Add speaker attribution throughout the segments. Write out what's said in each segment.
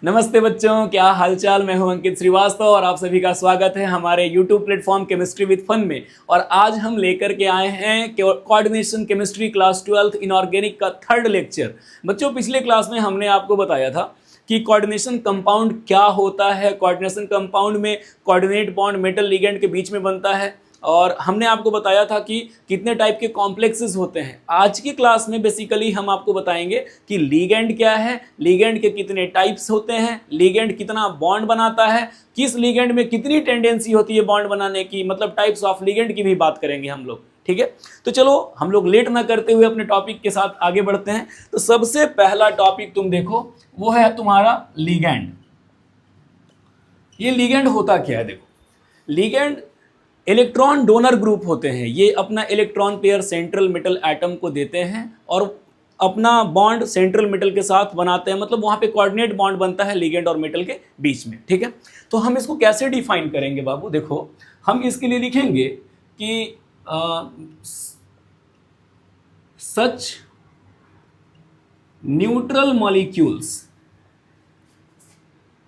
Speaker 1: नमस्ते बच्चों, क्या हालचाल। मैं हूं अंकित श्रीवास्तव और आप सभी का स्वागत है हमारे YouTube platform chemistry with fun में। और आज हम लेकर के आए हैं कोऑर्डिनेशन केमिस्ट्री क्लास 12 इनऑर्गेनिक का थर्ड लेक्चर। बच्चों, पिछले क्लास में हमने आपको बताया था कि कोऑर्डिनेशन कंपाउंड क्या होता है। कोऑर्डिनेशन कंपाउंड में कोऑर्डिनेट बॉन्ड मेटल लिगेंड के बीच में बनता है और हमने आपको बताया था कि कितने टाइप के कॉम्प्लेक्सेस होते हैं। आज की क्लास में बेसिकली हम आपको बताएंगे कि लिगेंड क्या है, लिगेंड के कितने टाइप्स होते हैं, लिगेंड कितना बॉन्ड बनाता है, किस लिगेंड में कितनी टेंडेंसी होती है बॉन्ड बनाने की, मतलब टाइप्स ऑफ लिगेंड की भी बात करेंगे हम लोग। ठीक है, तो चलो हम लोग लेट ना करते हुए अपने टॉपिक के साथ आगे बढ़ते हैं। तो सबसे पहला टॉपिक तुम देखो, वो है तुम्हारा लिगेंड। ये लिगेंड होता क्या है? देखो, लिगेंड इलेक्ट्रॉन डोनर ग्रुप होते हैं। ये अपना electron pair central metal atom को देते हैं और अपना बॉन्ड सेंट्रल मेटल के साथ बनाते हैं, मतलब वहां पे कोऑर्डिनेट बॉन्ड बनता है लिगेंड और मेटल के बीच में। ठीक है, तो हम इसको कैसे डिफाइन करेंगे बाबू? देखो, हम इसके लिए लिखेंगे कि सच न्यूट्रल मॉलिक्यूल्स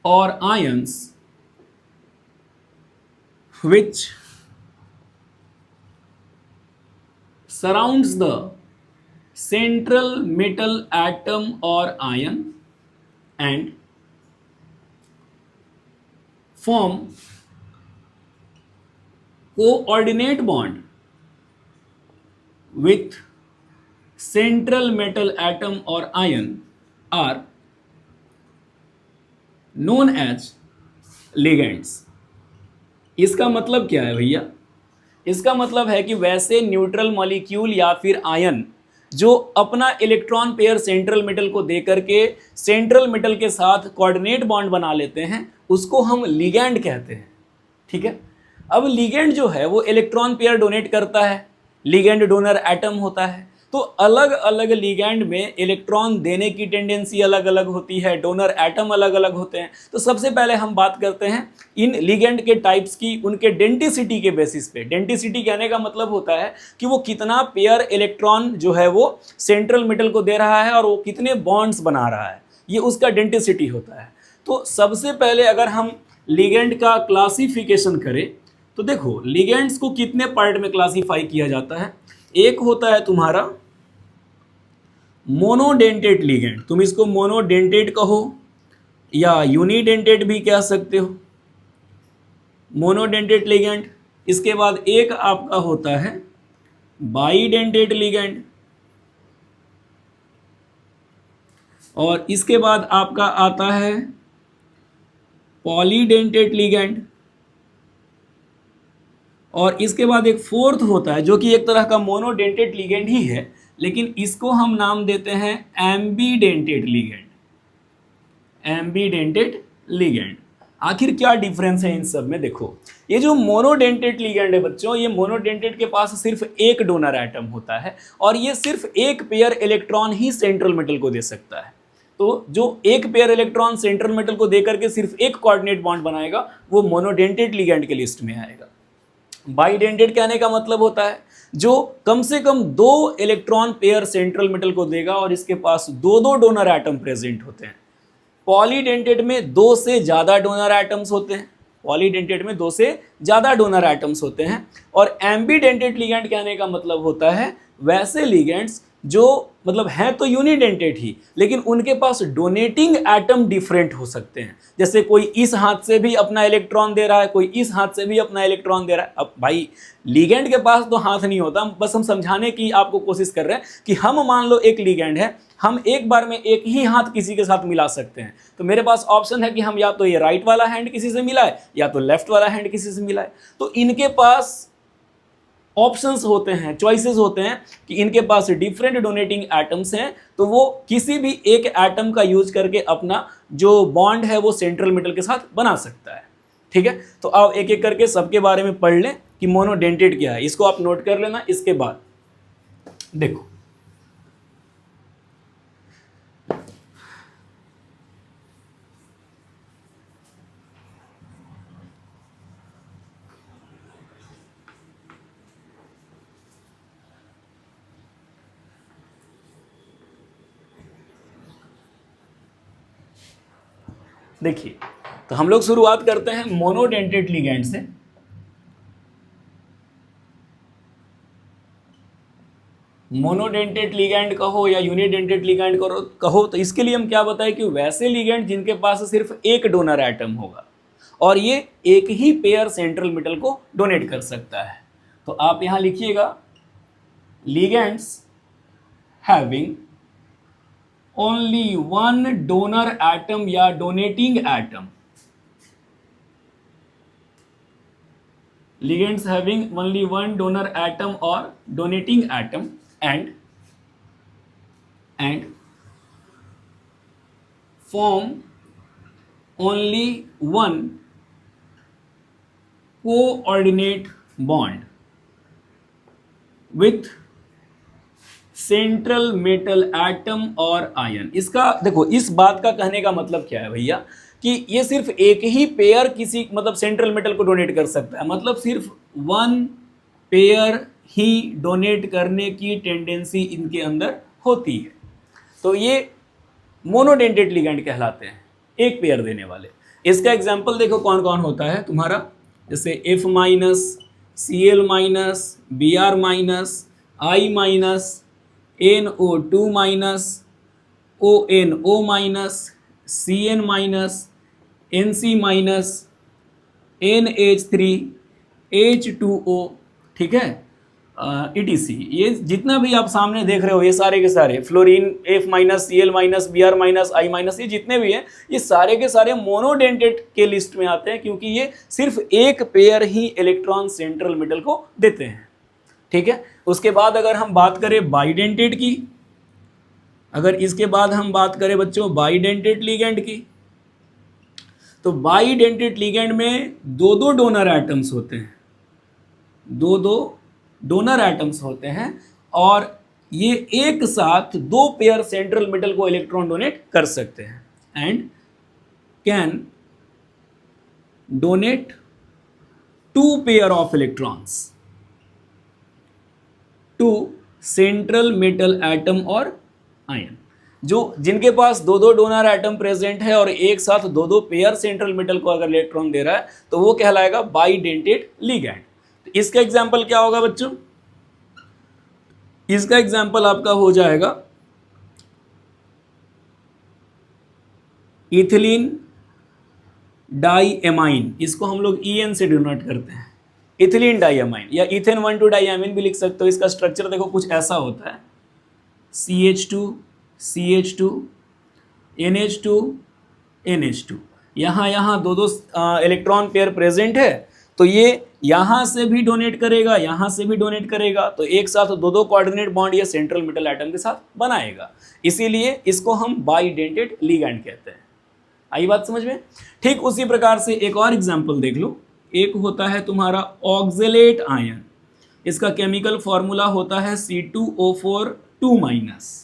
Speaker 1: और ions which surrounds the central metal atom or ion and form coordinate bond with central metal atom or ion are known as ligands। इसका मतलब क्या है भैया? इसका मतलब है कि वैसे न्यूट्रल मॉलिक्यूल या फिर आयन जो अपना इलेक्ट्रॉन पेयर सेंट्रल मेटल को देकर के सेंट्रल मेटल के साथ कोऑर्डिनेट बॉन्ड बना लेते हैं, उसको हम लिगैंड कहते हैं। ठीक है, अब लिगैंड जो है वो इलेक्ट्रॉन पेयर डोनेट करता है, लिगैंड डोनर एटम होता है। तो अलग अलग लिगैंड में इलेक्ट्रॉन देने की टेंडेंसी अलग अलग होती है, डोनर एटम अलग अलग होते हैं। तो सबसे पहले हम बात करते हैं इन लिगेंड के टाइप्स की, उनके डेंटिसिटी के बेसिस पे। डेंटिसिटी कहने का मतलब होता है कि वो कितना पेयर इलेक्ट्रॉन जो है वो सेंट्रल मेटल को दे रहा है और वो कितने बॉन्ड्स बना रहा है, ये उसका डेंटिसिटी होता है। तो सबसे पहले अगर हम लिगेंड का क्लासिफिकेशन करें तो देखो, लिगेंड्स को कितने पार्ट में क्लासीफाई किया जाता है। एक होता है तुम्हारा मोनोडेंटेट लिगेंड, तुम इसको मोनोडेंटेट कहो या यूनिडेंटेट भी कह सकते हो, मोनोडेंटेट लिगेंड। इसके बाद एक आपका होता है बाईडेंटेट लिगेंड और इसके बाद आपका आता है पॉलीडेंटेट लिगेंड और इसके बाद एक फोर्थ होता है जो कि एक तरह का मोनोडेंटेट लिगेंड ही है, लेकिन इसको हम नाम देते हैं एम्बीडेंटेट लिगेंड। Ambidentate ligand. आखिर क्या डिफरेंस है इन सब में? देखो, ये जो मोनोडेंटेट लिगेंड है बच्चों, ये मोनोडेंटेट के पास सिर्फ एक डोनर एटम होता है और ये सिर्फ एक पेयर इलेक्ट्रॉन ही सेंट्रल मेटल को दे सकता है। तो जो एक पेयर इलेक्ट्रॉन सेंट्रल मेटल को देकर के सिर्फ एक कोऑर्डिनेट बॉन्ड बनाएगा, वो मोनोडेंटेट लिगेंड के लिस्ट में आएगा। बाईडेंटेट कहने का मतलब होता है जो कम से कम दो इलेक्ट्रॉन पेयर सेंट्रल मेटल को देगा और इसके पास दो दो डोनर एटम प्रेजेंट होते हैं। पॉलीडेंटेट में दो से ज़्यादा डोनर एटम्स होते हैं, पॉलीडेंटेट में दो से ज़्यादा डोनर एटम्स होते हैं। और एम्बीडेंटेट लिगेंड कहने का मतलब होता है वैसे लिगेंड्स जो मतलब हैं तो यूनिडेंटेट ही, लेकिन उनके पास डोनेटिंग एटम डिफरेंट हो सकते हैं। जैसे कोई इस हाथ से भी अपना इलेक्ट्रॉन दे रहा है, कोई इस हाथ से भी अपना इलेक्ट्रॉन दे रहा है। अब भाई, लिगेंड के पास तो हाथ नहीं होता, बस हम समझाने की आपको कोशिश कर रहे हैं कि हम मान लो एक लिगेंड है, हम एक बार में एक ही हाथ किसी के साथ मिला सकते हैं। तो मेरे पास ऑप्शन है कि हम या तो ये राइट वाला हैंड किसी से मिलाए या तो लेफ्ट वाला हैंड किसी से मिलाए। तो इनके पास ऑप्शंस होते हैं, चॉइसेस होते हैं कि इनके पास डिफरेंट डोनेटिंग एटम्स हैं, तो वो किसी भी एक एटम का यूज करके अपना जो बॉन्ड है वो सेंट्रल मेटल के साथ बना सकता है। ठीक है, तो आप एक एक करके सबके बारे में पढ़ लें कि मोनोडेंटेट क्या है, इसको आप नोट कर लेना। इसके बाद देखो, देखिए, तो हम लोग शुरुआत करते हैं मोनोडेंटेट लिगैंड से। मोनोडेंटेट लिगैंड कहो या यूनिडेंटेट लिगैंड कहो, तो इसके लिए हम क्या बताएं कि वैसे लिगैंड जिनके पास सिर्फ एक डोनर एटम होगा और ये एक ही पेयर सेंट्रल मेटल को डोनेट कर सकता है। तो आप यहां लिखिएगा ligands having only one donor atom या donating atom, ligands having only one donor atom or donating atom and form only one coordinate bond with central metal atom और आयन। इसका देखो, इस बात का कहने का मतलब क्या है भैया कि ये सिर्फ एक ही पेयर किसी मतलब सेंट्रल मेटल को डोनेट कर सकता है, मतलब सिर्फ वन पेयर ही डोनेट करने की टेंडेंसी इनके अंदर होती है। तो ये मोनोडेंटेट लिगैंड कहलाते हैं, एक पेयर देने वाले। इसका एग्जाम्पल देखो कौन कौन होता है तुम्हारा, जैसे F minus, Cl minus, Br minus, I minus, NO2 minus, ONO minus, Cn minus, Nc minus, NH3, H2O, ठीक है, ETC। ये जितना भी आप सामने देख रहे हो ये सारे के सारे fluorine F minus, Cl minus, Br minus, I minus, ये जितने भी हैं ये सारे के सारे मोनोडेंटेट के लिस्ट में आते हैं, क्योंकि ये सिर्फ एक पेयर ही इलेक्ट्रॉन सेंट्रल मेटल को देते हैं। ठीक है, उसके बाद अगर हम बात करें बाइडेंटेट की, अगर इसके बाद हम बात करें बच्चों बाइडेंटेट लिगैंड की, तो बाइडेंटेट लिगैंड में दो दो डोनर एटम्स होते हैं, दो दो डोनर एटम्स होते हैं और ये एक साथ दो पेयर सेंट्रल मेटल को इलेक्ट्रॉन डोनेट कर सकते हैं and can donate two pair of electrons to central metal atom और आयन। जो जिनके पास दो दो डोनर एटम प्रेजेंट है और एक साथ दो दो पेयर सेंट्रल मेटल को अगर इलेक्ट्रॉन दे रहा है तो वो कहलाएगा बाइडेंटेट लिगैंड। तो इसका एग्जाम्पल क्या होगा बच्चों, इसका एग्जाम्पल आपका हो जाएगा इथिलीन डाईएमाइन, इसको हम लोग EN से डिनोट करते हैं, इथिलीन डाईएमाइन या इथेन 1,2 डाईएमाइन भी लिख सकते हो। इसका स्ट्रक्चर देखो कुछ ऐसा होता है, CH2 CH2 NH2 NH2, यहाँ दो दो इलेक्ट्रॉन पेयर प्रेजेंट है, तो ये यहाँ से भी डोनेट करेगा, यहाँ से भी डोनेट करेगा, तो एक साथ दो दो कोऑर्डिनेट बॉन्ड ये सेंट्रल मेटल एटम के साथ बनाएगा, इसीलिए इसको हम बाइडेंटेट लिगैंड कहते हैं। आई बात समझ में। ठीक उसी प्रकार से एक और एग्जाम्पल देख लो, एक होता है तुम्हारा ऑक्जेलेट आयन, इसका केमिकल फॉर्मूला होता है C2O4 2-,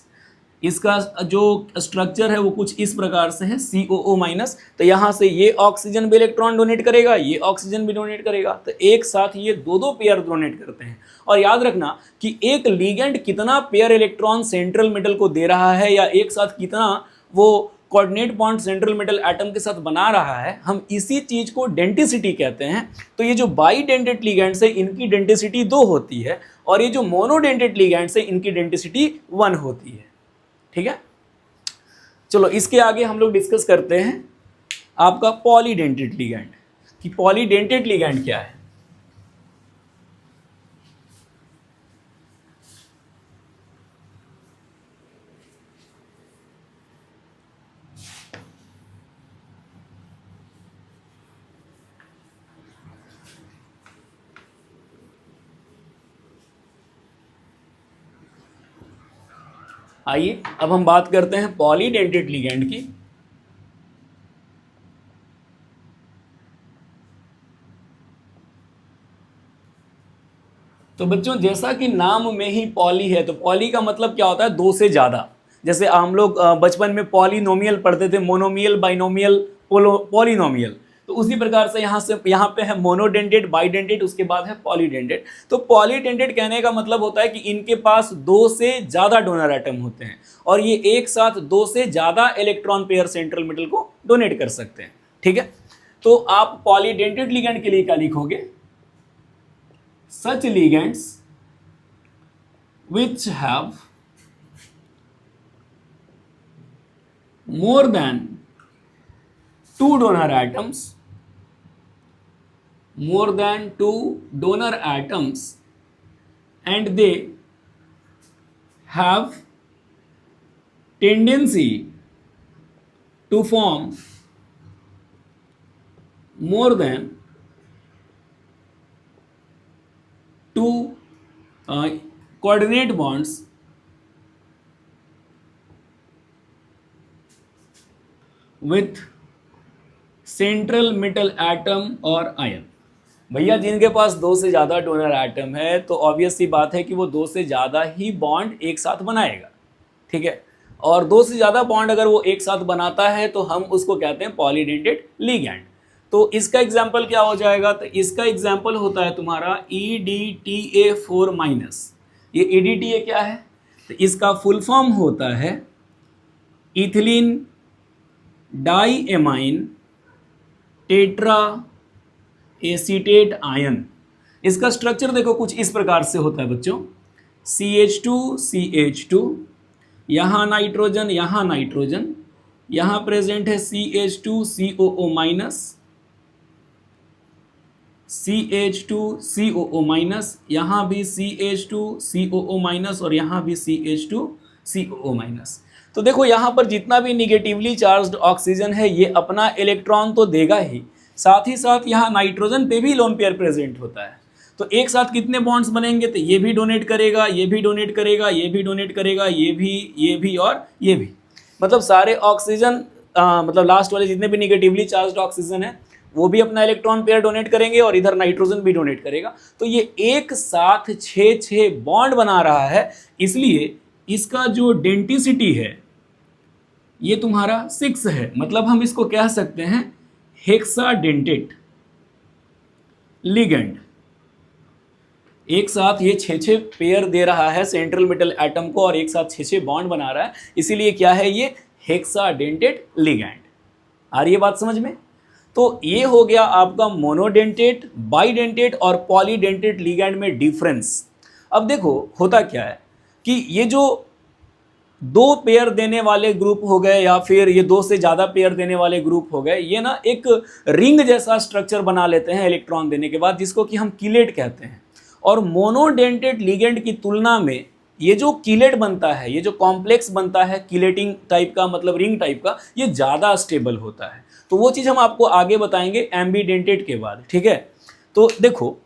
Speaker 1: इसका जो स्ट्रक्चर है वो कुछ इस प्रकार से है COO-। तो यहाँ से ये ऑक्सीजन भी इलेक्ट्रॉन डोनेट करेगा, ये ऑक्सीजन भी डोनेट करेगा, तो एक साथ ये दो दो पेयर डोनेट करते हैं। और याद रखना कि एक लिगैंड कितना पेयर इलेक्ट्रॉन सेंट्रल मेटल को दे रहा है या एक साथ कितना वो coordinate bond central metal atom के साथ बना रहा है, हम इसी चीज को डेंटिसिटी कहते हैं। तो ये जो बाइडेंटेट लिगैंड्स है इनकी डेंटिसिटी 2 होती है और ये जो मोनोडेंटेट लिगैंड्स है इनकी डेंटिसिटी 1 होती है। ठीक है, चलो इसके आगे हम लोग डिस्कस करते हैं आपका पॉलीडेंटेट लिगैंड कि पॉलीडेंटेट लिगैंड क्या है। आइए अब हम बात करते हैं पॉलीडेंटेट लिगैंड की। तो बच्चों जैसा कि नाम में ही पॉली है, तो पॉली का मतलब क्या होता है, दो से ज़्यादा। जैसे हम लोग बचपन में पॉलिनोमियल पढ़ते थे, मोनोमियल, बाइनोमियल, पॉलिनोमियल। तो उसी प्रकार से यहाँ पे है मोनोडेंटेट, बाइडेंटेट, उसके बाद है पॉलीडेंटेट। तो पॉलीडेंटेट कहने का मतलब होता है कि इनके पास 2 से ज़्यादा डोनर एटम होते हैं और ये एक साथ 2 से ज़्यादा इलेक्ट्रॉन पेयर सेंट्रल मेटल को डोनेट कर सकते हैं। ठीक है, तो आप पॉलीडेंटेट लिगेंड के लिए क्या लिखोगे? सच ligands which have more than 2 donor atoms, more than 2 donor atoms, and they have tendency to form more than 2 coordinate bonds with central metal atom और आयन। भैया जिनके पास 2 से ज़्यादा डोनर एटम है तो ऑब्वियस सी बात है कि वो 2 से ज़्यादा ही बॉन्ड एक साथ बनाएगा। ठीक है, और 2 से ज़्यादा बॉन्ड अगर वो एक साथ बनाता है तो हम उसको कहते हैं पॉलीडेंटेट लिगैंड। तो इसका एग्जाम्पल क्या हो जाएगा? तो इसका एग्जाम्पल होता है तुम्हारा EDTA4-। ये EDTA क्या है? तो इसका फुल फॉर्म होता है इथिलीन डाईएमाइन टेट्रा एसीटेट आयन। इसका स्ट्रक्चर देखो कुछ इस प्रकार से होता है बच्चों, CH2CH2, यहाँ नाइट्रोजन, यहाँ नाइट्रोजन, यहाँ प्रेजेंट है CH2COO-, CH2COO-, यहाँ भी CH2COO- और यहाँ भी CH2COO-। तो देखो यहाँ पर जितना भी निगेटिवली चार्ज्ड ऑक्सीजन है ये अपना इलेक्ट्रॉन तो देगा ही, साथ ही साथ यहाँ नाइट्रोजन पे भी लोन पेयर प्रेजेंट होता है। तो एक साथ कितने बॉन्ड्स बनेंगे? तो ये भी डोनेट करेगा, ये भी डोनेट करेगा, ये भी डोनेट करेगा, ये भी और ये भी। मतलब सारे ऑक्सीजन मतलब लास्ट वाले जितने भी निगेटिवली चार्ज्ड ऑक्सीजन है वो भी अपना इलेक्ट्रॉन पेयर डोनेट करेंगे और इधर नाइट्रोजन भी डोनेट करेगा। तो ये एक साथ 6 बॉन्ड बना रहा है, इसलिए इसका जो डेंटिसिटी है ये तुम्हारा 6 है। मतलब हम इसको कह सकते हैं हेक्साडेंटेट लिगेंड। एक साथ ये 6 पेयर दे रहा है सेंट्रल मेटल एटम को और एक साथ 6 बॉन्ड बना रहा है, इसीलिए क्या है ये हेक्साडेंटेट लिगेंड। आ रही है बात समझ में? तो ये हो गया आपका मोनोडेंटेट, बाइडेंटेट और पॉलीडेंटेट लिगेंड में डिफरेंस। अब देखो होता क्या है कि ये जो 2 पेयर देने वाले ग्रुप हो गए या फिर ये 2 से ज़्यादा पेयर देने वाले ग्रुप हो गए, ये ना एक रिंग जैसा स्ट्रक्चर बना लेते हैं इलेक्ट्रॉन देने के बाद, जिसको कि हम कीलेट कहते हैं। और मोनोडेंटेट लिगेंड की तुलना में ये जो कीलेट बनता है, ये जो कॉम्प्लेक्स बनता है कीलेटिंग टाइप का, मतलब रिंग टाइप का, ये ज़्यादा स्टेबल होता है। तो वो चीज़ हम आपको आगे बताएंगे एम्बीडेंटेट के बाद। ठीक है, तो देखो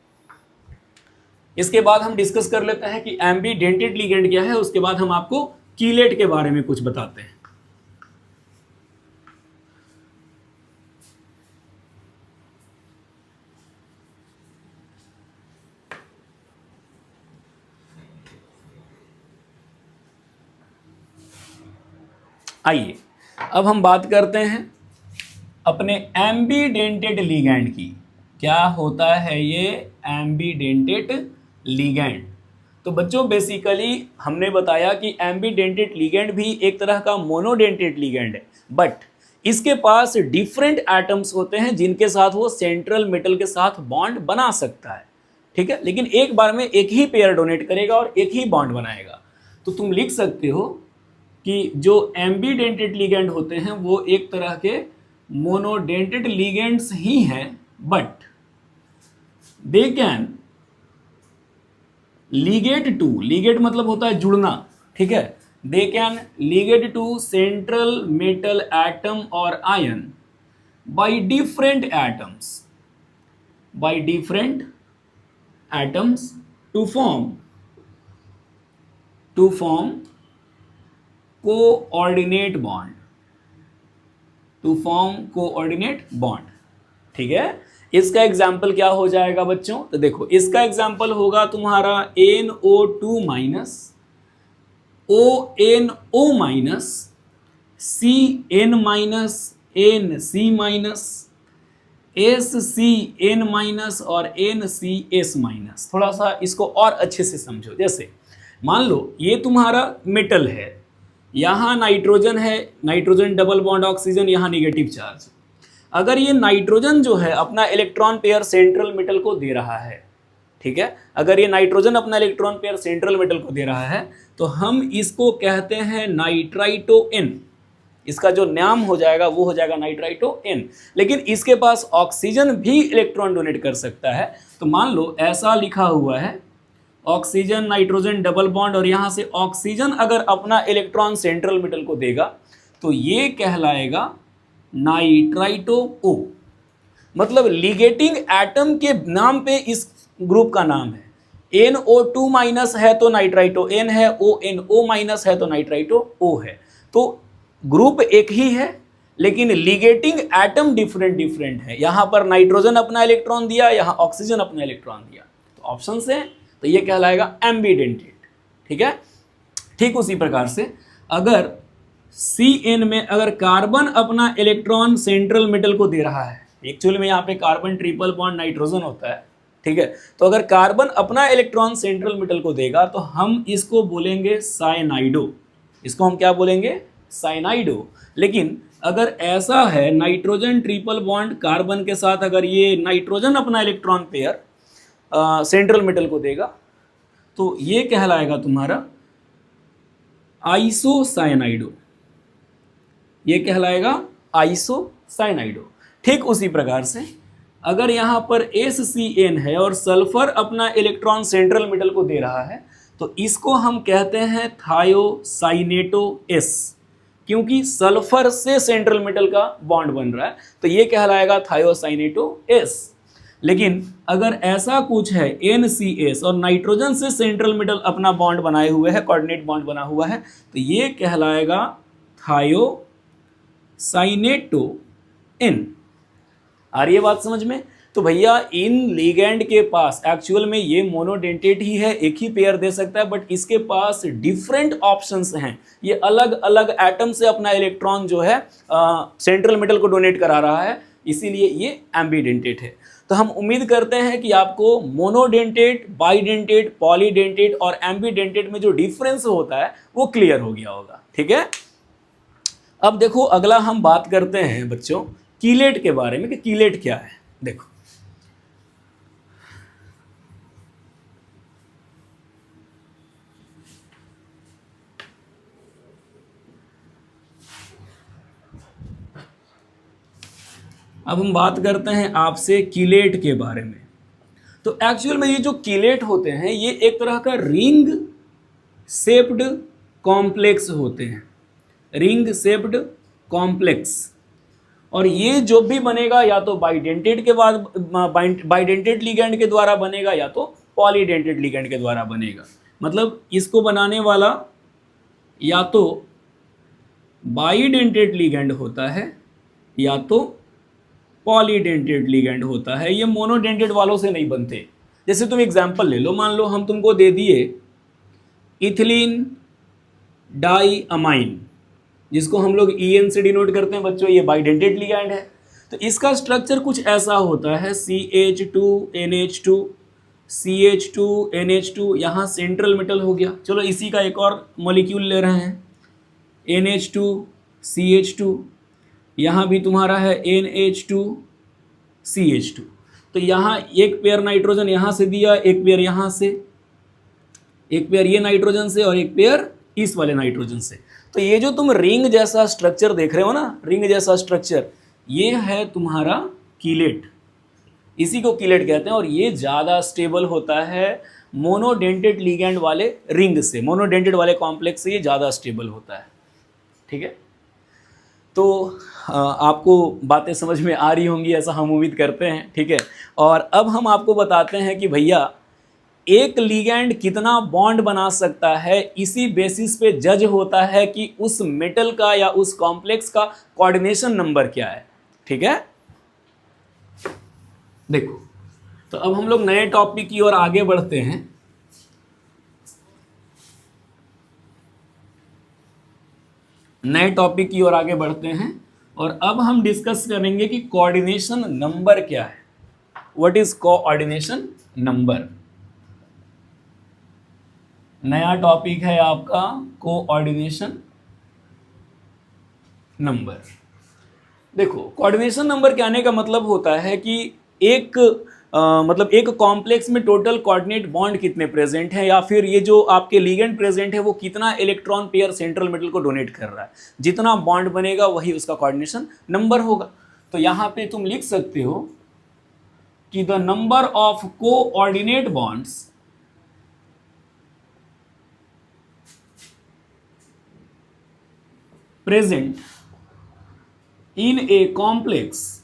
Speaker 1: इसके बाद हम डिस्कस कर लेते हैं कि एम्बीडेंटेट लिगेंड क्या है, उसके बाद हम आपको कीलेट के बारे में कुछ बताते हैं। आइए अब हम बात करते हैं अपने एम्बीडेंटेट लिगैंड की। क्या होता है ये एम्बीडेंटेट लिगैंड? तो बच्चों बेसिकली हमने बताया कि एम्बीडेंटेट लिगैंड भी एक तरह का मोनोडेंटेट लिगैंड है, बट इसके पास डिफरेंट एटम्स होते हैं जिनके साथ वो सेंट्रल मेटल के साथ बॉन्ड बना सकता है। ठीक है, लेकिन एक बार में एक ही पेयर डोनेट करेगा और एक ही बॉन्ड बनाएगा। तो तुम लिख सकते हो कि जो एम्बीडेंटेट लिगैंड होते हैं वो एक तरह के मोनोडेंटेट लिगेंड्स ही हैं, but they can ligate to, ligate मतलब होता है जुड़ना। ठीक है, they can ligate to central metal atom और ion by different atoms to form coordinate bond. ठीक है, इसका एग्जाम्पल क्या हो जाएगा बच्चों? तो देखो इसका एग्जाम्पल होगा तुम्हारा NO2 minus ONO minus CN minus NC minus SCN- और NCS-। थोड़ा सा इसको और अच्छे से समझो। जैसे मान लो ये तुम्हारा मेटल है, यहाँ नाइट्रोजन है, नाइट्रोजन डबल बॉन्ड ऑक्सीजन, यहाँ निगेटिव चार्ज। अगर ये नाइट्रोजन जो है अपना इलेक्ट्रॉन पेयर सेंट्रल मेटल को दे रहा है, ठीक है, अगर ये नाइट्रोजन अपना इलेक्ट्रॉन पेयर सेंट्रल मेटल को दे रहा है तो हम इसको कहते हैं नाइट्राइटो एन। इसका जो नाम हो जाएगा वो हो जाएगा नाइट्राइटो एन। लेकिन इसके पास ऑक्सीजन भी इलेक्ट्रॉन डोनेट कर सकता है। तो मान लो ऐसा लिखा हुआ है ऑक्सीजन नाइट्रोजन डबल बॉन्ड, और यहाँ से ऑक्सीजन अगर अपना इलेक्ट्रॉन सेंट्रल मेटल को देगा तो ये कहलाएगा नाइट्राइटो ओ। मतलब लिगेटिंग एटम के नाम पे इस ग्रुप का नाम है। NO2- है तो नाइट्राइटो एन है, ONO- है तो नाइट्राइटो ओ है। तो ग्रुप एक ही है लेकिन लिगेटिंग एटम डिफरेंट डिफरेंट है। यहाँ पर नाइट्रोजन अपना इलेक्ट्रॉन दिया, यहाँ ऑक्सीजन अपना इलेक्ट्रॉन दिया, तो ऑप्शन से तो ये कहलाएगा एम्बिडेंटेड। ठीक है। ठीक उसी प्रकार से अगर CN में अगर कार्बन अपना इलेक्ट्रॉन सेंट्रल मेटल को दे रहा है, एक्चुअली में यहाँ पे कार्बन ट्रिपल बॉन्ड नाइट्रोजन होता है, ठीक है, तो अगर कार्बन अपना इलेक्ट्रॉन सेंट्रल मेटल को देगा तो हम इसको बोलेंगे साइनाइडो। इसको हम क्या बोलेंगे? साइनाइडो। लेकिन अगर ऐसा है नाइट्रोजन ट्रिपल बॉन्ड कार्बन के साथ अगर ये नाइट्रोजन अपना इलेक्ट्रॉन पेयर सेंट्रल मेटल को देगा तो ये कहलाएगा तुम्हारा आइसोसाइनाइडो। ये कहलाएगा आइसोसाइनाइडो। ठीक उसी प्रकार से अगर यहाँ पर SCN है और सल्फर अपना इलेक्ट्रॉन सेंट्रल मेटल को दे रहा है तो इसको हम कहते हैं थायोसाइनेटो S, क्योंकि सल्फर से सेंट्रल मेटल का बॉन्ड बन रहा है, तो ये कहलाएगा थायोसाइनेटो S। लेकिन अगर ऐसा कुछ है NCS और नाइट्रोजन से सेंट्रल मेटल अपना बॉन्ड बनाए हुए है, कोऑर्डिनेट बॉन्ड बना हुआ है, तो ये कहलाएगा थायोसाइनेटो N। आ रही है बात समझ में? तो भैया इन लिगेंड के पास एक्चुअल में ये मोनोडेंटेट ही है, एक ही पेयर दे सकता है, बट इसके पास डिफरेंट ऑप्शंस हैं। ये अलग अलग एटम से अपना इलेक्ट्रॉन जो है सेंट्रल मेटल को डोनेट करा रहा है, इसीलिए ये एम्बीडेंटेट है। तो हम उम्मीद करते हैं कि आपको मोनोडेंटेट, बाइडेंटेट, पॉलीडेंटेट और एम्बीडेंटेट में जो डिफरेंस होता है वो क्लियर हो गया होगा। ठीक है। अब देखो अगला हम बात करते हैं बच्चों कीलेट के बारे में कि कीलेट क्या है। देखो अब हम बात करते हैं आपसे कीलेट के बारे में। तो एक्चुअल में ये जो कीलेट होते हैं ये एक तरह का रिंग शेप्ड कॉम्प्लेक्स होते हैं, रिंग शेप्ड कॉम्प्लेक्स। और ये जो भी बनेगा या तो बाइडेंटेट के बाद बाइडेंटेट लिगेंड के द्वारा बनेगा या तो पॉलीडेंटेट लिगेंड के द्वारा बनेगा। मतलब इसको बनाने वाला या तो बाइडेंटेट लिगेंड होता है या तो पॉलीडेंटेट लिगेंड होता है। ये मोनोडेंटेट वालों से नहीं बनते। जैसे तुम एग्जांपल ले लो, मान लो हम तुमको दे दिए इथिलीन डाई अमाइन, जिसको हम लोग EN से डिनोट करते हैं बच्चों, ये बाइडेंटेट लिगैंड है। तो इसका स्ट्रक्चर कुछ ऐसा होता है CH2NH2 CH2NH2, यहाँ सेंट्रल मेटल हो गया। चलो इसी का एक और मॉलिक्यूल ले रहे हैं NH2 CH2, यहाँ भी तुम्हारा है NH2 CH2। तो यहाँ एक पेयर नाइट्रोजन यहाँ से दिया, एक पेयर यहाँ से, एक पेयर ये नाइट्रोजन से और एक पेयर इस वाले नाइट्रोजन से। तो ये जो तुम रिंग जैसा स्ट्रक्चर देख रहे हो ना, रिंग जैसा स्ट्रक्चर, ये है तुम्हारा कीलेट। इसी को कीलेट कहते हैं। और ये ज़्यादा स्टेबल होता है मोनोडेंटेट लिगेंड वाले रिंग से, मोनोडेंटेट वाले कॉम्प्लेक्स से ये ज़्यादा स्टेबल होता है। ठीक है। तो आपको बातें समझ में आ रही होंगी ऐसा हम उम्मीद करते हैं। ठीक है। और अब हम आपको बताते हैं कि भैया एक लिगेंड कितना बॉन्ड बना सकता है, इसी बेसिस पे जज होता है कि उस मेटल का या उस कॉम्प्लेक्स का कोऑर्डिनेशन नंबर क्या है। ठीक है। देखो तो अब हम लोग नए टॉपिक की ओर आगे बढ़ते हैं। नए टॉपिक की ओर आगे बढ़ते हैं। और अब हम डिस्कस करेंगे कि कोऑर्डिनेशन नंबर क्या है। What is coordination number. नया टॉपिक है आपका कोऑर्डिनेशन नंबर। देखो, कोऑर्डिनेशन नंबर के आने का मतलब होता है कि एक मतलब एक कॉम्प्लेक्स में टोटल कोऑर्डिनेट बॉन्ड कितने प्रेजेंट हैं, या फिर ये जो आपके लिगेंड प्रेजेंट है वो कितना इलेक्ट्रॉन पेयर सेंट्रल मेटल को डोनेट कर रहा है। जितना बॉन्ड बनेगा वही उसका कोऑर्डिनेशन नंबर होगा। तो यहाँ पे तुम लिख सकते हो कि the number of coordinate bonds present in a complex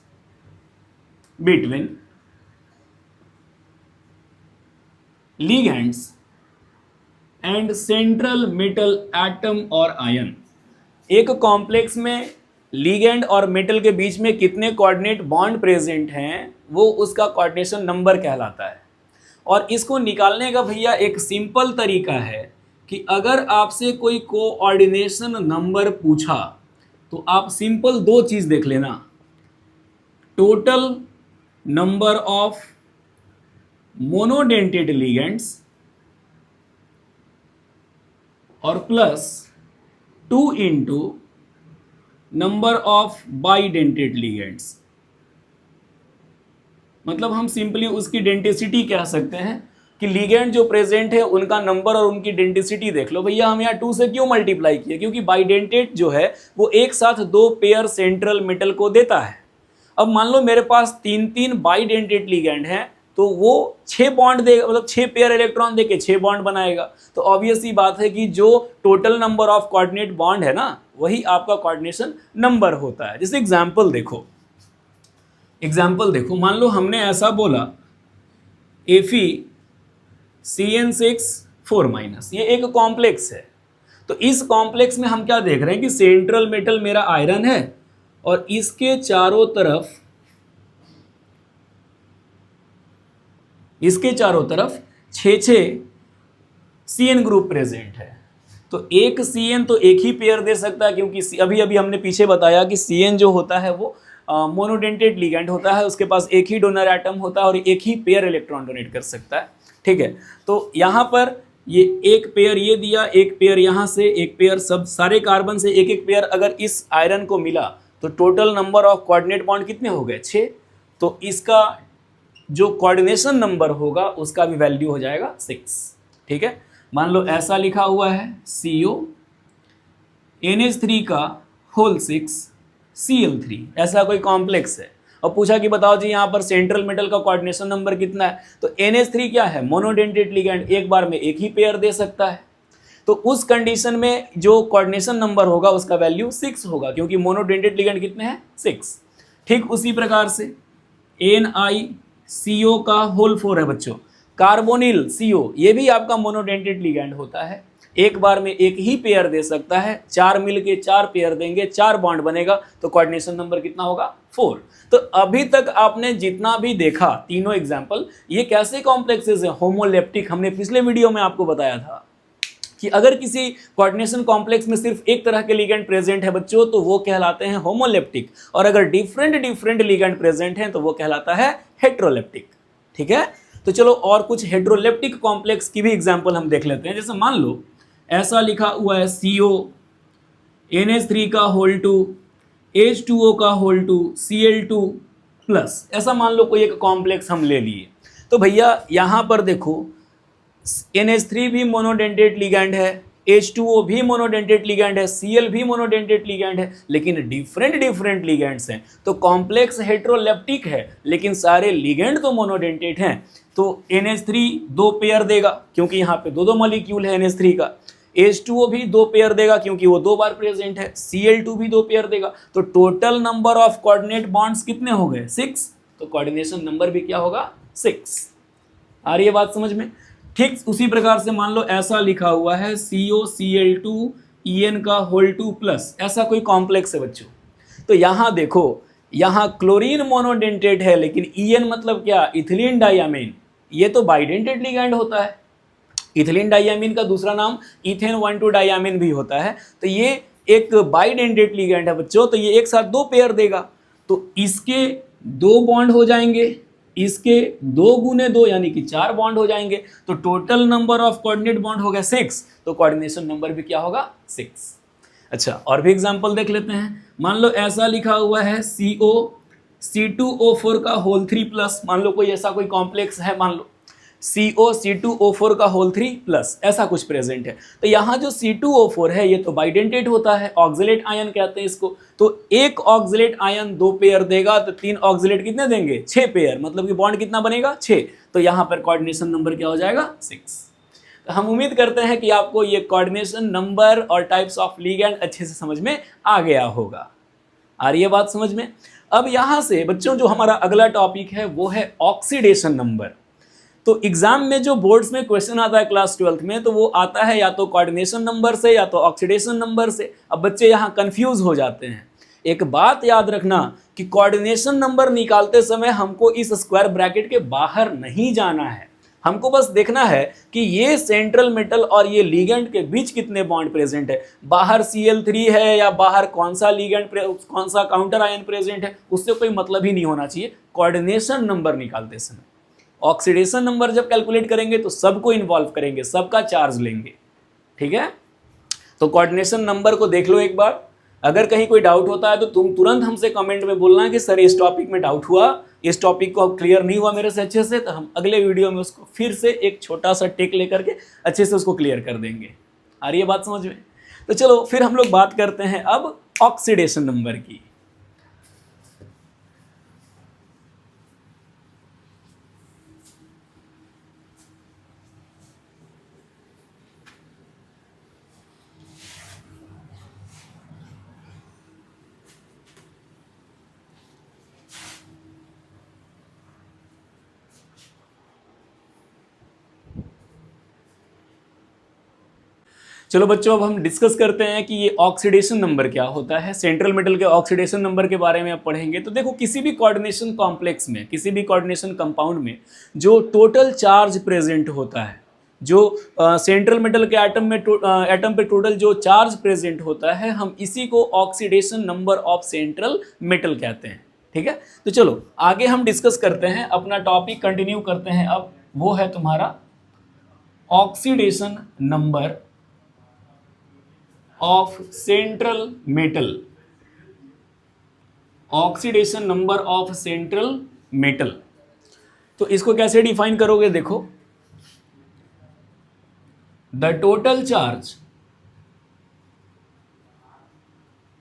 Speaker 1: between ligands and central metal atom और आयन। एक कॉम्प्लेक्स में लिगेंड और मेटल के बीच में कितने कोऑर्डिनेट बॉन्ड प्रेजेंट हैं वो उसका कोऑर्डिनेशन नंबर कहलाता है। और इसको निकालने का भैया एक सिंपल तरीका है कि अगर आपसे कोई कोऑर्डिनेशन नंबर पूछा तो आप सिंपल दो चीज़ देख लेना, total number of monodentate ligands और plus 2 into number of bidentate ligands. मतलब हम सिंपली उसकी डेंटिसिटी कह सकते हैं कि लिगेंड जो प्रेजेंट है उनका नंबर और उनकी डेंटिसिटी देख लो। भैया हम यहाँ 2 से क्यों मल्टीप्लाई किए, क्योंकि बाइडेंटेट जो है वो एक साथ 2 पेयर सेंट्रल मेटल को देता है। अब मान लो मेरे पास 3 बाइडेंटेट लिगेंड हैं तो वो 6 बॉन्ड देगा, मतलब 6 पेयर इलेक्ट्रॉन देके 6 बॉन्ड बनाएगा। तो ऑब्वियस ही बात है कि जो total number of coordinate bond है ना वही आपका कोऑर्डिनेशन नंबर होता है। जैसे एग्जाम्पल देखो, मान लो हमने ऐसा बोला FeCN6 4-, ये एक कॉम्प्लेक्स है। तो इस कॉम्प्लेक्स में हम क्या देख रहे हैं कि सेंट्रल मेटल मेरा आयरन है और इसके चारों तरफ 6 CN ग्रुप प्रेजेंट है। तो एक CN तो एक ही पेयर दे सकता है, क्योंकि अभी हमने पीछे बताया कि CN जो होता है वो मोनोडेंटेड लिगेंड होता है, उसके पास एक ही डोनर एटम होता है और एक ही पेयर इलेक्ट्रॉन डोनेट कर सकता है। ठीक है, तो यहाँ पर ये एक पेयर ये दिया, एक पेयर यहाँ से, एक पेयर सब सारे कार्बन से एक एक पेयर अगर इस आयरन को मिला तो total number of coordinate bond कितने हो गए 6। तो इसका जो कोऑर्डिनेशन नंबर होगा उसका भी वैल्यू हो जाएगा 6। ठीक है, मान लो ऐसा लिखा हुआ है CO NH3 का होल 6 Cl3, ऐसा कोई कॉम्प्लेक्स है और पूछा कि बताओ जी यहाँ पर सेंट्रल मेटल का कोऑर्डिनेशन नंबर कितना है। तो NH3 क्या है, मोनोडेंटेड लिगेंड, एक बार में एक ही पेयर दे सकता है। तो उस कंडीशन में जो कोऑर्डिनेशन नंबर होगा उसका वैल्यू 6 होगा, क्योंकि मोनोडेंटेड लिगेंड कितने हैं 6। ठीक उसी प्रकार से NiCO का होल 4 है बच्चों, कार्बोनिल CO ये भी आपका मोनोडेंटेड लिगेंड होता है, एक बार में एक ही पेयर दे सकता है, 4 मिल के 4 पेयर देंगे, 4 बॉन्ड बनेगा, तो कोऑर्डिनेशन नंबर कितना होगा 4। तो अभी तक आपने जितना भी देखा तीनों एग्जाम्पल, ये कैसे कॉम्प्लेक्सेस हैं, होमोलेप्टिक। हमने पिछले वीडियो में आपको बताया था कि अगर किसी कोऑर्डिनेशन कॉम्प्लेक्स में सिर्फ एक तरह के लिगेंड प्रेजेंट है बच्चों तो वो कहलाते हैं होमोलेप्टिक, और अगर डिफरेंट लिगेंड प्रेजेंट हैं तो वो कहलाता है हेट्रोलेप्टिक। ठीक है, तो चलो और कुछ हेट्रोलेप्टिक कॉम्प्लेक्स की भी एग्जाम्पल हम देख लेते हैं। जैसे मान लो ऐसा लिखा हुआ है CO NH3 का होल 2 H2O का होल 2 Cl2 प्लस, ऐसा मान लो कोई एक कॉम्प्लेक्स हम ले लिए। तो भैया यहाँ पर देखो NH3 भी मोनोडेंटेड लिगेंड है, H2O भी मोनोडेंटेड लिगेंड है, Cl भी मोनोडेंटेड लिगेंड है, लेकिन डिफरेंट लिगेंड्स हैं। तो कॉम्प्लेक्स हेट्रोलेप्टिक है लेकिन सारे लिगेंड तो मोनोडेंटेड हैं। तो NH3 2 पेयर देगा क्योंकि यहाँ पे 2 मॉलिक्यूल है NH3 का, H2O भी 2 पेयर देगा क्योंकि वो 2 बार प्रेजेंट है, Cl2 भी 2 पेयर देगा। तो total number of coordinate bonds कितने हो गए 6। तो कोऑर्डिनेशन नंबर भी क्या होगा 6। आ रही है बात समझ में। ठीक उसी प्रकार से मान लो ऐसा लिखा हुआ है CO Cl2 En का होल 2 प्लस, ऐसा कोई कॉम्प्लेक्स है बच्चों। तो यहाँ देखो, यहाँ क्लोरीन मोनोडेंटेड है लेकिन En मतलब क्या, इथिलीन डाइयामीन, ये तो बाइडेंटेड लिगेंड होता है। इथिलीन डाइयामीन का दूसरा नाम इथेन 1,2 डाइयामीन भी होता है। तो ये एक बाइडेंटेट लिगेंड है बच्चों, तो ये एक साथ 2 पेयर देगा, तो इसके 2 बॉन्ड हो जाएंगे, इसके 2 गुने 2 यानी कि 4 बॉन्ड हो जाएंगे, तो total number of coordinate bond हो गया 6, तो कोऑर्डिनेशन नंबर भी क्या होगा 6। अच्छा, और भी एग्जांपल देख लेते हैं। मान लो ऐसा लिखा हुआ है CO C2O4 का होल 3 प्लस, मान लो कोई ऐसा कोई कॉम्प्लेक्स है, मान लो CO C2O4 का होल 3 प्लस, ऐसा कुछ प्रेजेंट है। तो यहाँ जो C2O4 है ये तो बाइडेंटेट होता है, ऑक्सिलेट आयन कहते हैं इसको, तो एक ऑक्सिलेट आयन 2 पेयर देगा, तो 3 ऑक्सिलेट कितने देंगे 6 पेयर, मतलब कि बॉन्ड कितना बनेगा 6, तो यहाँ पर कोऑर्डिनेशन नंबर क्या हो जाएगा 6। तो हम उम्मीद करते हैं कि आपको ये कोऑर्डिनेशन नंबर और टाइप्स ऑफ लिगेंड अच्छे से समझ में आ गया होगा। आ रही है बात समझ में? अब यहाँ से बच्चों जो हमारा अगला टॉपिक है वो है ऑक्सीडेशन नंबर। तो एग्जाम में जो बोर्ड्स में क्वेश्चन आता है क्लास 12th में, तो वो आता है या तो कोऑर्डिनेशन नंबर से या तो ऑक्सीडेशन नंबर से। अब बच्चे यहाँ कंफ्यूज हो जाते हैं। एक बात याद रखना कि कोऑर्डिनेशन नंबर निकालते समय हमको इस स्क्वायर ब्रैकेट के बाहर नहीं जाना है, हमको बस देखना है कि ये सेंट्रल मेटल और ये लिगेंड के बीच कितने बॉन्ड प्रेजेंट है, बाहर Cl3 है या बाहर कौन सा लिगेंड कौन सा काउंटर आयन प्रेजेंट है, उससे कोई मतलब ही नहीं होना चाहिए कोऑर्डिनेशन नंबर निकालते समय। ऑक्सीडेशन नंबर जब कैलकुलेट करेंगे तो सबको इन्वॉल्व करेंगे, सबका चार्ज लेंगे, ठीक है। तो कोऑर्डिनेशन नंबर को देख लो एक बार। अगर कहीं कोई डाउट होता है तो तुम तुरंत हमसे कमेंट में बोलना कि सर इस टॉपिक में डाउट हुआ, इस टॉपिक को अब क्लियर नहीं हुआ मेरे से अच्छे से, तो हम अगले वीडियो में उसको फिर से एक छोटा सा टेक लेकर के अच्छे से उसको क्लियर कर देंगे। आ रही है बात समझ में? तो चलो फिर हम लोग बात करते हैं अब ऑक्सीडेशन नंबर की। चलो बच्चों अब हम डिस्कस करते हैं कि ये ऑक्सीडेशन नंबर क्या होता है। सेंट्रल मेटल के ऑक्सीडेशन नंबर के बारे में आप पढ़ेंगे। तो देखो, किसी भी कोऑर्डिनेशन कॉम्प्लेक्स में, किसी भी कोऑर्डिनेशन कंपाउंड में जो टोटल चार्ज प्रेजेंट होता है, जो सेंट्रल मेटल के एटम पे टोटल जो चार्ज प्रेजेंट होता है, हम इसी को oxidation number of central metal कहते हैं, ठीक है। तो चलो आगे हम डिस्कस करते हैं, अपना टॉपिक कंटिन्यू करते हैं। अब वो है तुम्हारा oxidation number of central metal. Oxidation number of central metal, तो इसको कैसे डिफाइन करोगे? देखो, the total charge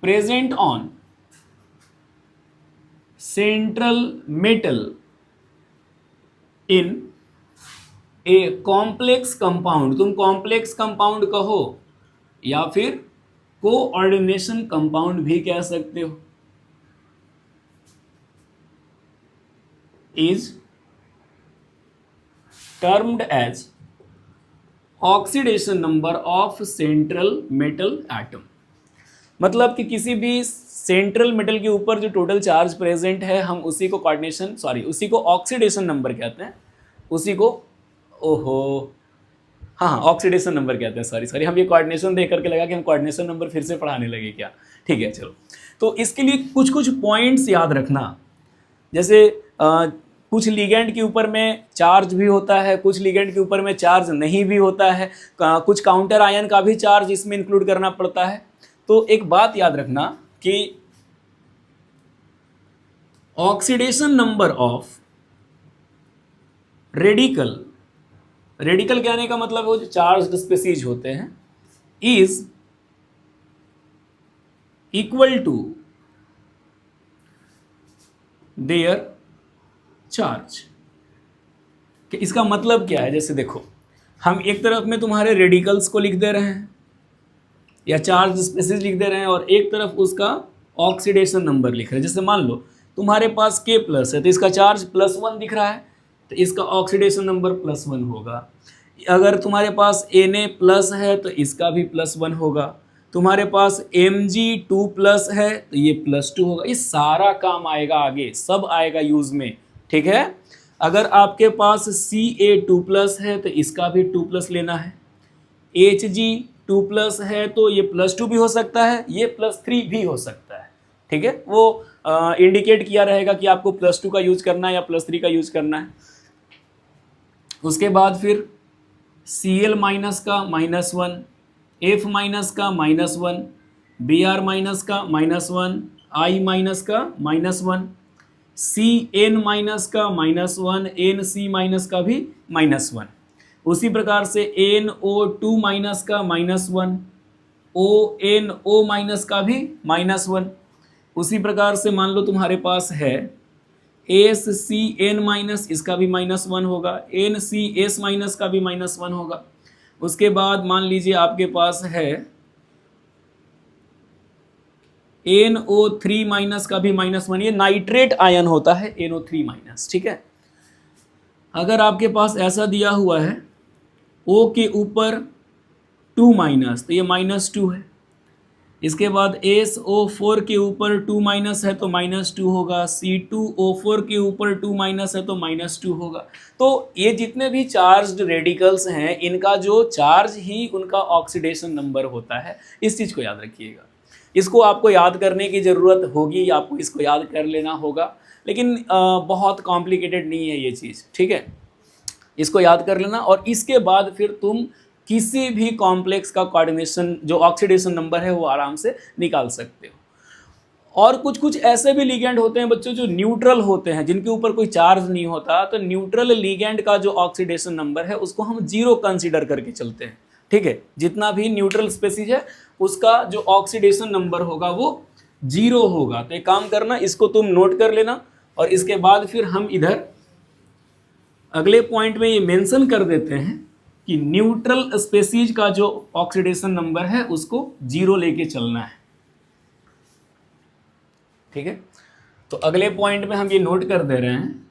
Speaker 1: present on central metal in a complex compound, तुम कॉम्प्लेक्स कंपाउंड कहो या फिर कोऑर्डिनेशन कंपाउंड भी कह सकते हो, is termed as oxidation number of central metal atom. मतलब कि किसी भी सेंट्रल मेटल के ऊपर जो टोटल चार्ज प्रेजेंट है, हम उसी को उसी को ऑक्सीडेशन नंबर कहते हैं, उसी को हाँ ऑक्सीडेशन नंबर कहते हैं। सॉरी हम ये कोऑर्डिनेशन देख करके लगा कि हम कोऑर्डिनेशन नंबर फिर से पढ़ाने लगे क्या। ठीक है, चलो। तो इसके लिए कुछ कुछ पॉइंट्स याद रखना। जैसे कुछ लिगेंड के ऊपर में चार्ज भी होता है, कुछ लिगेंड के ऊपर में चार्ज नहीं भी होता है, कुछ काउंटर आयन का भी चार्ज इसमें इंक्लूड करना पड़ता है। तो एक बात याद रखना कि oxidation number of radical, radical कहने का मतलब वो जो चार्ज्ड स्पीसीज होते हैं, is equal to their charge. कि इसका मतलब क्या है? जैसे देखो, हम एक तरफ में तुम्हारे रेडिकल्स को लिख दे रहे हैं या चार्ज स्पीसीज लिख दे रहे हैं, और एक तरफ उसका ऑक्सीडेशन नंबर लिख रहे हैं। जैसे मान लो तुम्हारे पास K प्लस है, तो इसका चार्ज +1 दिख रहा है, तो इसका ऑक्सीडेशन नंबर +1 होगा। अगर तुम्हारे पास Na प्लस है तो इसका भी +1 होगा। तुम्हारे पास Mg2 प्लस है तो ये +2 होगा। ये सारा काम आएगा आगे, सब आएगा यूज में, ठीक है। अगर आपके पास Ca2 प्लस है तो इसका भी 2 प्लस लेना है। Hg 2 प्लस है तो ये +2 भी हो सकता है, ये +3 भी हो सकता है, ठीक है। वो इंडिकेट किया रहेगा कि आपको +2 का यूज करना है या +3 का यूज करना है। उसके बाद फिर Cl माइनस का -1, F माइनस का -1, Br माइनस का -1, I माइनस का -1, Cn माइनस का -1, Nc माइनस का भी -1। उसी प्रकार से NO2 माइनस का -1, ONO माइनस का भी -1। उसी प्रकार से मान लो तुम्हारे पास है ACN माइनस, इसका भी -1 होगा, NCS माइनस का भी -1 होगा। उसके बाद मान लीजिए आपके पास है NO3 माइनस का भी -1, ये नाइट्रेट आयन होता है NO3 माइनस, ठीक है। अगर आपके पास ऐसा दिया हुआ है O के ऊपर 2 माइनस, तो ये -2 है। इसके बाद SO4 के ऊपर 2 माइनस है तो -2 होगा, C2O4 के ऊपर 2 माइनस है तो -2 होगा। तो ये जितने भी चार्ज्ड रेडिकल्स हैं, इनका जो चार्ज ही उनका ऑक्सीडेशन नंबर होता है, इस चीज़ को याद रखिएगा। इसको आपको याद करने की ज़रूरत होगी, आपको इसको याद कर लेना होगा, लेकिन बहुत कॉम्प्लिकेटेड नहीं है ये चीज़, ठीक है। इसको याद कर लेना और इसके बाद फिर तुम किसी भी कॉम्प्लेक्स का कोऑर्डिनेशन जो ऑक्सीडेशन नंबर है वो आराम से निकाल सकते हो। और कुछ कुछ ऐसे भी लिगेंड होते हैं बच्चों जो न्यूट्रल होते हैं, जिनके ऊपर कोई चार्ज नहीं होता, तो न्यूट्रल लिगेंड का जो ऑक्सीडेशन नंबर है उसको हम 0 कंसीडर करके चलते हैं, ठीक है। जितना भी न्यूट्रल स्पेसीज है उसका जो ऑक्सीडेशन नंबर होगा वो 0 होगा। तो एक काम करना, इसको तुम नोट कर लेना और इसके बाद फिर हम इधर अगले पॉइंट में ये मेंशन कर देते हैं कि न्यूट्रल स्पेसीज का जो ऑक्सीडेशन नंबर है उसको 0 लेके चलना है, ठीक है। तो अगले पॉइंट में हम ये नोट कर दे रहे हैं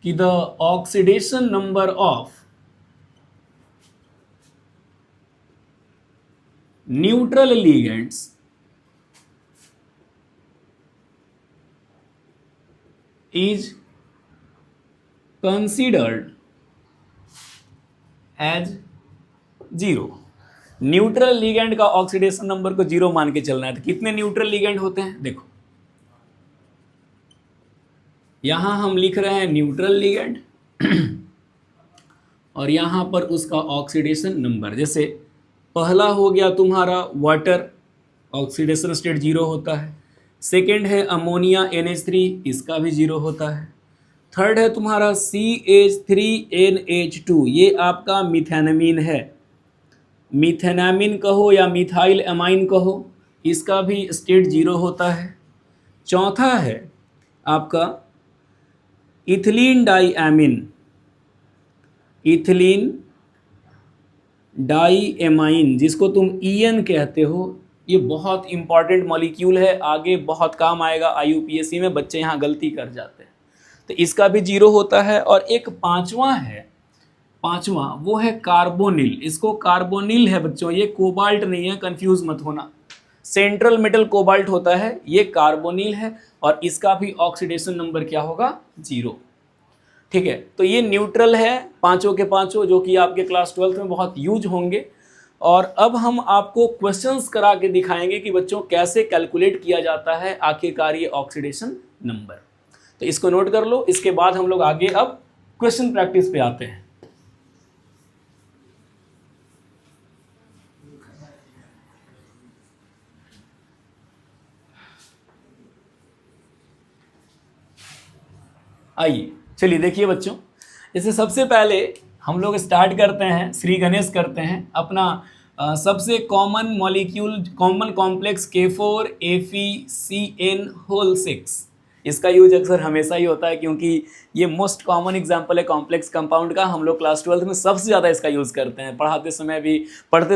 Speaker 1: कि the oxidation number of neutral ligands is considered as 0। Neutral ligand का ऑक्सीडेशन नंबर को 0 मान के चलना है। तो कितने न्यूट्रल लिगेंड होते हैं, देखो यहां हम लिख रहे हैं न्यूट्रल लिगेंड और यहां पर उसका ऑक्सीडेशन नंबर, जैसे पहला हो गया तुम्हारा वाटर, ऑक्सीडेशन स्टेट 0 होता है। सेकेंड है अमोनिया NH3, इसका भी 0 होता है। थर्ड है तुम्हारा CH3NH2, ये आपका मिथेनामीन है, मिथेनामीन कहो या मिथाइल एमाइन कहो, इसका भी स्टेट 0 होता है। चौथा है आपका इथिलीन डाईएमीन, इथिलीन डाईएमाइन जिसको तुम EN कहते हो, ये बहुत इंपॉर्टेंट मॉलिक्यूल है, आगे बहुत काम आएगा IUPAC में, बच्चे यहाँ गलती कर जाते हैं। तो इसका भी 0 होता है। और एक पांचवा है, पांचवा वो है कार्बोनिल, इसको कार्बोनिल है बच्चों, ये कोबाल्ट नहीं है, कंफ्यूज मत होना, सेंट्रल मेटल कोबाल्ट होता है, ये कार्बोनिल है और इसका भी ऑक्सीडेशन नंबर क्या होगा, 0, ठीक है। तो ये न्यूट्रल है पांचों के पांचों, जो कि आपके क्लास 12th में बहुत यूज होंगे। और अब हम आपको क्वेश्चंस करा के दिखाएंगे कि बच्चों कैसे कैलकुलेट किया जाता है आखिरकार ये ऑक्सीडेशन नंबर। तो इसको नोट कर लो, इसके बाद हम लोग आगे अब क्वेश्चन प्रैक्टिस पे आते हैं। आइए चलिए देखिए बच्चों, जैसे सबसे पहले हम लोग स्टार्ट करते हैं, श्री गणेश करते हैं अपना सबसे common molecule, common complex K4FeCN6। इसका यूज अक्सर हमेशा ही होता है क्योंकि ये मोस्ट कॉमन एग्जांपल है कॉम्प्लेक्स कंपाउंड का। हम लोग क्लास 12th में सबसे ज़्यादा इसका यूज़ करते हैं, पढ़ते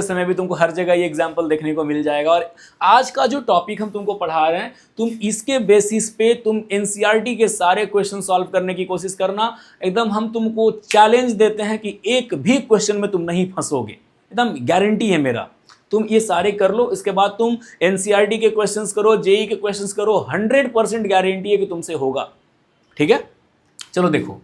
Speaker 1: समय भी तुमको हर जगह ये एग्जांपल देखने को मिल जाएगा। और आज का जो टॉपिक हम तुमको पढ़ा रहे हैं, तुम इसके बेसिस पे तुम NCERT के सारे क्वेश्चन सॉल्व करने की कोशिश करना। एकदम हम तुमको चैलेंज देते हैं कि एक भी क्वेश्चन में तुम नहीं फंसोगे, एकदम गारंटी है मेरा। तुम ये सारे कर लो, इसके बाद तुम NCERT के क्वेश्चंस करो, JEE के क्वेश्चंस करो, 100% गारंटी है कि तुमसे होगा, ठीक है। चलो देखो,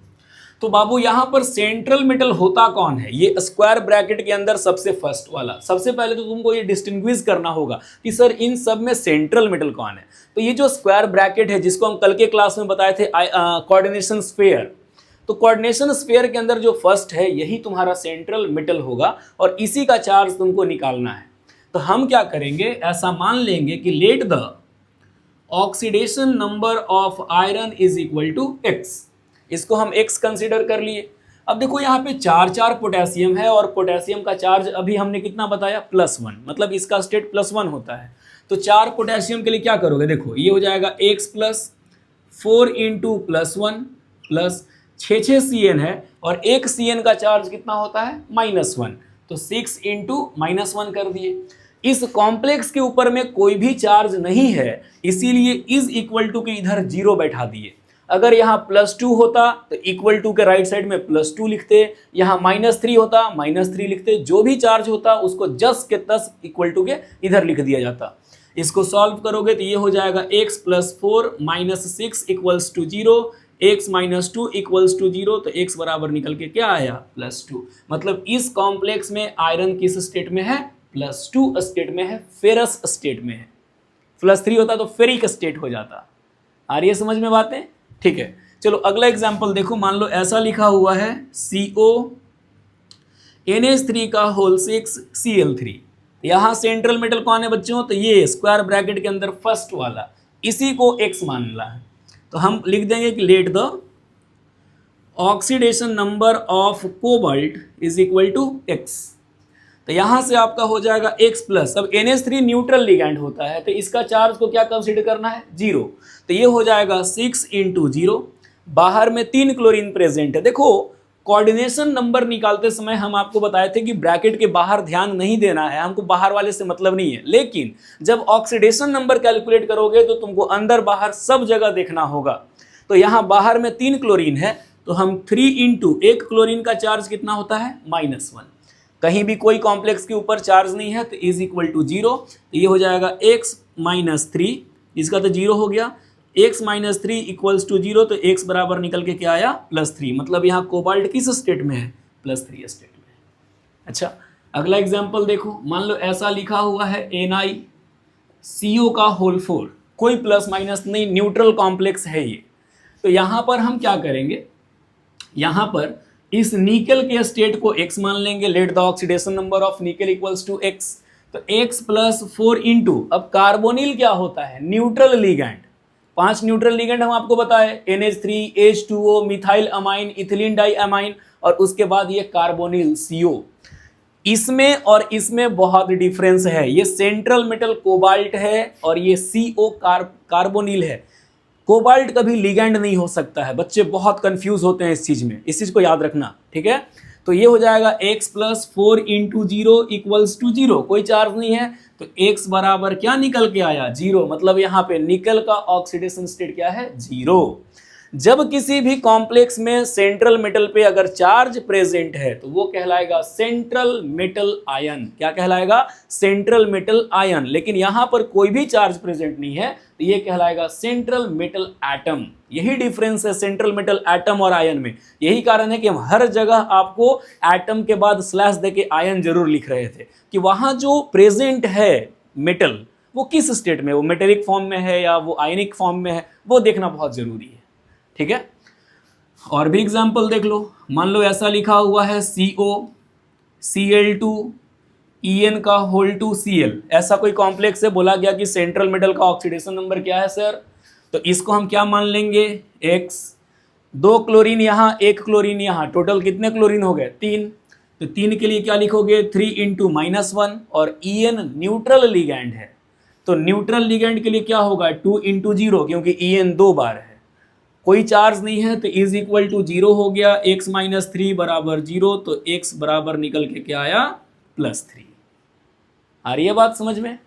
Speaker 1: तो बाबू यहाँ पर सेंट्रल मेटल होता कौन है, ये स्क्वायर ब्रैकेट के अंदर सबसे फर्स्ट वाला। सबसे पहले तो तुमको ये डिस्टिंग्विश करना होगा कि सर इन सब में सेंट्रल मेटल कौन है। तो ये जो स्क्वायर ब्रैकेट है जिसको हम कल के क्लास में बताए थे कोऑर्डिनेशन स्फीयर, तो कोऑर्डिनेशन स्फीयर के अंदर जो फर्स्ट है यही तुम्हारा सेंट्रल मेटल होगा और इसी का चार्ज तुमको निकालना है। तो हम क्या करेंगे, ऐसा मान लेंगे कि let the oxidation number of iron is equal to x. इसको हम x कंसीडर कर लिए। अब देखो यहाँ पे 4 पोटेशियम है और पोटेशियम का चार्ज अभी हमने कितना बताया, +1, मतलब इसका स्टेट +1 होता है। तो 4 पोटेशियम के लिए क्या करोगे, देखो ये हो जाएगा x plus 4 into +1 plus 6 CN है और एक CN का चार्ज कितना होता है, -1, तो 6 इंटू -1 कर दिए। इस कॉम्प्लेक्स के ऊपर में कोई भी चार्ज नहीं है, इसीलिए इज इक्वल टू के इधर 0 बैठा दिए। अगर यहाँ +2 होता तो इक्वल टू के राइट साइड में +2 लिखते, यहाँ -3 होता -3 लिखते, जो भी चार्ज होता उसको जस के तस इक्वल टू के इधर लिख दिया जाता। इसको सॉल्व करोगे तो ये हो जाएगा x + 4 - 6 = 0, x - 2 = 0, तो x बराबर निकल के क्या आया, +2। मतलब इस कॉम्प्लेक्स में आयरन किस स्टेट में है, +2 स्टेट में है, फेरस स्टेट में है। +3 होता तो फेरिक स्टेट हो जाता। आ रही है समझ में बातें, ठीक है। चलो अगला एग्जाम्पल देखो, मान लो ऐसा लिखा हुआ है CO NH3 का होल 6 Cl3। यहाँ सेंट्रल मेटल कौन है बच्चों, तो ये स्क्वायर ब्रैकेट के अंदर फर्स्ट वाला, इसी को x मानना है। तो हम लिख देंगे कि let the oxidation number of cobalt is equal to x। तो यहाँ से आपका हो जाएगा x प्लस, अब NH3 न्यूट्रल लिगैंड होता है तो इसका चार्ज को क्या कंसीडर करना है, 0। तो ये हो जाएगा 6 इंटू 0, बाहर में 3 क्लोरीन प्रेजेंट है। देखो कोऑर्डिनेशन नंबर निकालते समय हम आपको बताए थे कि ब्रैकेट के बाहर ध्यान नहीं देना है, हमको बाहर वाले से मतलब नहीं है, लेकिन जब ऑक्सीडेशन नंबर कैलकुलेट करोगे तो तुमको अंदर बाहर सब जगह देखना होगा। तो यहाँ बाहर में 3 क्लोरीन है तो हम 3 इंटू, एक क्लोरीन का चार्ज कितना होता है, -1। कहीं भी कोई कॉम्प्लेक्स के ऊपर चार्ज नहीं है तो इज इक्वल टू 0। तो ये हो जाएगा x - 3, इसका तो 0 हो गया, x - 3 = 0, तो x बराबर निकल के क्या आया, +3। मतलब यहाँ कोबाल्ट किस स्टेट में है, +3 स्टेट में। अच्छा अगला एग्जाम्पल देखो, मान लो ऐसा लिखा हुआ है NiCO का होल 4, कोई प्लस माइनस नहीं, न्यूट्रल कॉम्प्लेक्स है ये। तो यहाँ पर हम क्या करेंगे, यहाँ पर इस निकल के स्टेट को x मान लेंगे, let the oxidation number of nickel equals to x। तो x + 4 इंटू, अब कार्बोनिल क्या होता है, न्यूट्रल लिगैंड। 5 न्यूट्रल लिगैंड हम आपको बताए, NH3, H2O, methyl amine, ethylene di amine, और उसके बाद ये कार्बोनिल CO। इसमें और इसमें बहुत डिफरेंस है, ये सेंट्रल मेटल कोबाल्ट है और ये CO कार्बोनिल है। कोबाल्ट कभी लिगैंड नहीं हो सकता है, बच्चे बहुत कंफ्यूज होते हैं इस चीज़ में, इस चीज़ को याद रखना, ठीक है। तो ये हो जाएगा x + 4 इंटू 0 = 0, कोई चार्ज नहीं है, तो x बराबर क्या निकल के आया, 0। मतलब यहाँ पे निकल का ऑक्सीडेशन स्टेट क्या है, 0। जब किसी भी कॉम्प्लेक्स में सेंट्रल मेटल पे अगर चार्ज प्रेजेंट है तो वो कहलाएगा सेंट्रल मेटल आयन। क्या कहलाएगा, सेंट्रल मेटल आयन। लेकिन यहाँ पर कोई भी चार्ज प्रेजेंट नहीं है तो ये कहलाएगा सेंट्रल मेटल एटम। यही डिफरेंस है सेंट्रल मेटल एटम और आयन में। यही कारण है कि हम हर जगह आपको एटम के बाद स्लैश देके आयन जरूर लिख रहे थे कि वहाँ जो प्रेजेंट है मेटल वो किस स्टेट में, वो मेटेलिक फॉर्म में है या वो आयनिक फॉर्म में है, वो देखना बहुत जरूरी है, ठीक है। और भी एग्जाम्पल देख लो, मान लो ऐसा लिखा हुआ है CO Cl2 En का होल 2 Cl। ऐसा कोई कॉम्प्लेक्स है, बोला गया कि सेंट्रल मेटल का ऑक्सीडेशन नंबर क्या है सर, तो इसको हम क्या मान लेंगे, x। 2 क्लोरीन यहाँ, 1 क्लोरीन यहाँ, टोटल कितने क्लोरीन हो गए, 3। तो 3 के लिए क्या लिखोगे, 3 इंटू -1, और En न्यूट्रल लिगैंड है तो न्यूट्रल लिगैंड के लिए क्या होगा, 2 इंटू 0, क्योंकि En 2 बार है, कोई चार्ज नहीं है तो इज इक्वल टू 0 हो गया, x - 3 बराबर 0, तो x बराबर निकल के क्या आया, +3। आ रही है बात समझ में।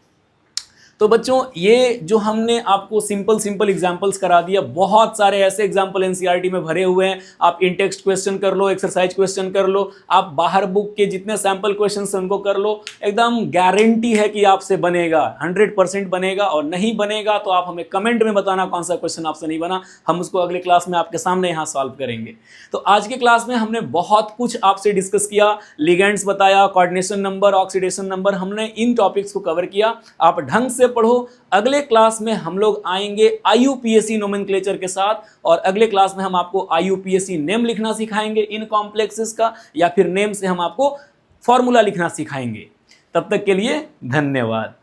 Speaker 1: तो बच्चों ये जो हमने आपको सिंपल एग्जांपल्स करा दिया, बहुत सारे ऐसे एग्जांपल एनसीईआरटी में भरे हुए हैं। आप इन टेक्स्ट क्वेश्चन कर लो, एक्सरसाइज क्वेश्चन कर लो, आप बाहर बुक के जितने सैंपल क्वेश्चन उनको कर लो, एकदम गारंटी है कि आपसे बनेगा, 100% बनेगा। और नहीं बनेगा तो आप हमें कमेंट में बताना कौन सा क्वेश्चन आपसे नहीं बना, हम उसको अगले क्लास में आपके सामने यहाँ सॉल्व करेंगे। तो आज के क्लास में हमने बहुत कुछ आपसे डिस्कस किया, लिगेंड्स बताया, कोऑर्डिनेशन नंबर, ऑक्सीडेशन नंबर, हमने इन टॉपिक्स को कवर किया। आप ढंग से पढ़ो। अगले क्लास में हम लोग आएंगे IUPAC नोमेनक्लेचर के साथ, और अगले क्लास में हम आपको IUPAC नेम लिखना सिखाएंगे इन कॉम्प्लेक्सेस का, या फिर नेम से हम आपको फॉर्मूला लिखना सिखाएंगे। तब तक के लिए धन्यवाद।